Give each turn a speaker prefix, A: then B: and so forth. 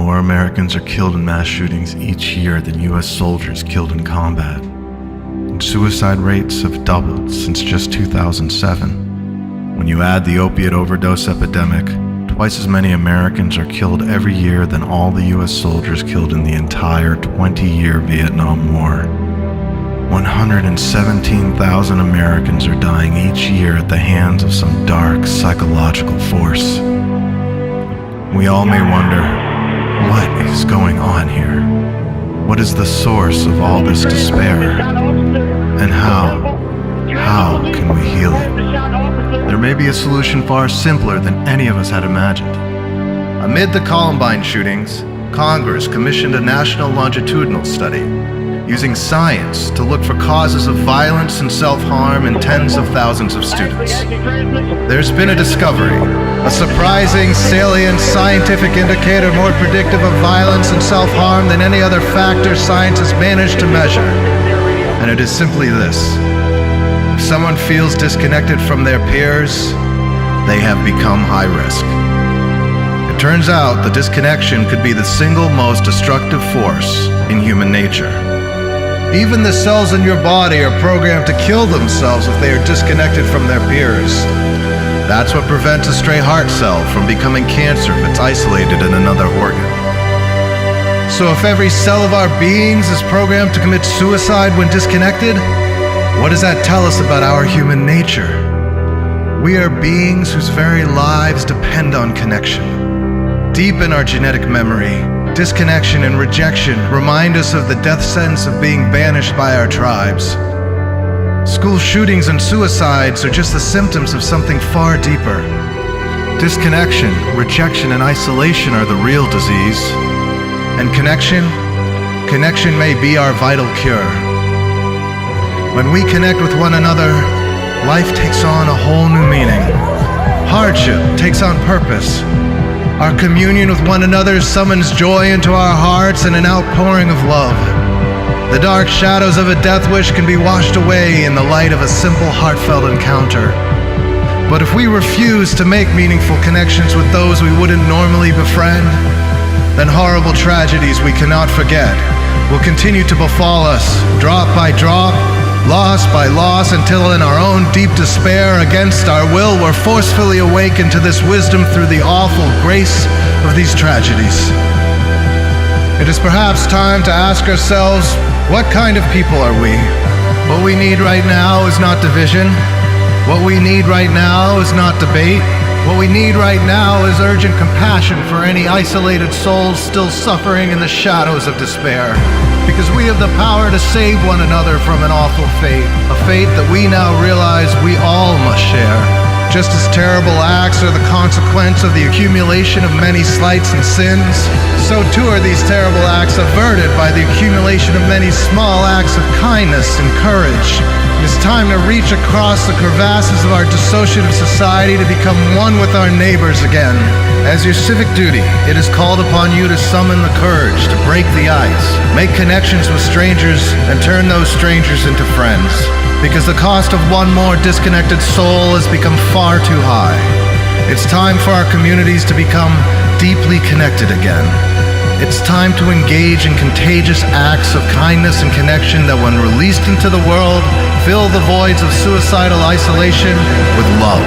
A: more Americans are killed in mass shootings each year than US soldiers killed in combat. And suicide rates have doubled since just 2007. When you add the opiate overdose epidemic, twice as many Americans are killed every year than all the US soldiers killed in the entire 20-year Vietnam War. 117,000 Americans are dying each year at the hands of some dark psychological force. We all may wonder, what is going on here? What is the source of all this despair? And how can we heal it? There may be a solution far simpler than any of us had imagined. Amid the Columbine shootings, Congress commissioned a national longitudinal study using science to look for causes of violence and self-harm in tens of thousands of students. There's been a discovery, a surprising, salient scientific indicator more predictive of violence and self-harm than any other factor science has managed to measure. And it is simply this: if someone feels disconnected from their peers, they have become high risk. It turns out the disconnection could be the single most destructive force in human nature. Even the cells in your body are programmed to kill themselves if they are disconnected from their peers. That's what prevents a stray heart cell from becoming cancer if it's isolated in another organ. So if every cell of our beings is programmed to commit suicide when disconnected, what does that tell us about our human nature? We are beings whose very lives depend on connection. Deep in our genetic memory, disconnection and rejection remind us of the death sentence of being banished by our tribes. School shootings and suicides are just the symptoms of something far deeper. Disconnection, rejection, and isolation are the real disease. And connection may be our vital cure. When we connect with one another, life takes on a whole new meaning. Hardship takes on purpose. Our communion with one another summons joy into our hearts and an outpouring of love. The dark shadows of a death wish can be washed away in the light of a simple, heartfelt encounter. But if we refuse to make meaningful connections with those we wouldn't normally befriend, then horrible tragedies we cannot forget will continue to befall us, drop by drop, loss by loss, until in our own deep despair, against our will, we're forcefully awakened to this wisdom through the awful grace of these tragedies. It is perhaps time to ask ourselves, what kind of people are we? What we need right now is not division. What we need right now is not debate. What we need right now is urgent compassion for any isolated souls still suffering in the shadows of despair. Because we have the power to save one another from an awful fate, a fate that we now realize we all must share. Just as terrible acts are the consequence of the accumulation of many slights and sins, so too are these terrible acts averted by the accumulation of many small acts of kindness and courage. It is time to reach across the crevasses of our dissociative society to become one with our neighbors again. As your civic duty, it is called upon you to summon the courage to break the ice, make connections with strangers, and turn those strangers into friends. Because the cost of one more disconnected soul has become far too high. It's time for our communities to become deeply connected again. It's time to engage in contagious acts of kindness and connection that, when released into the world, fill the voids of suicidal isolation with love.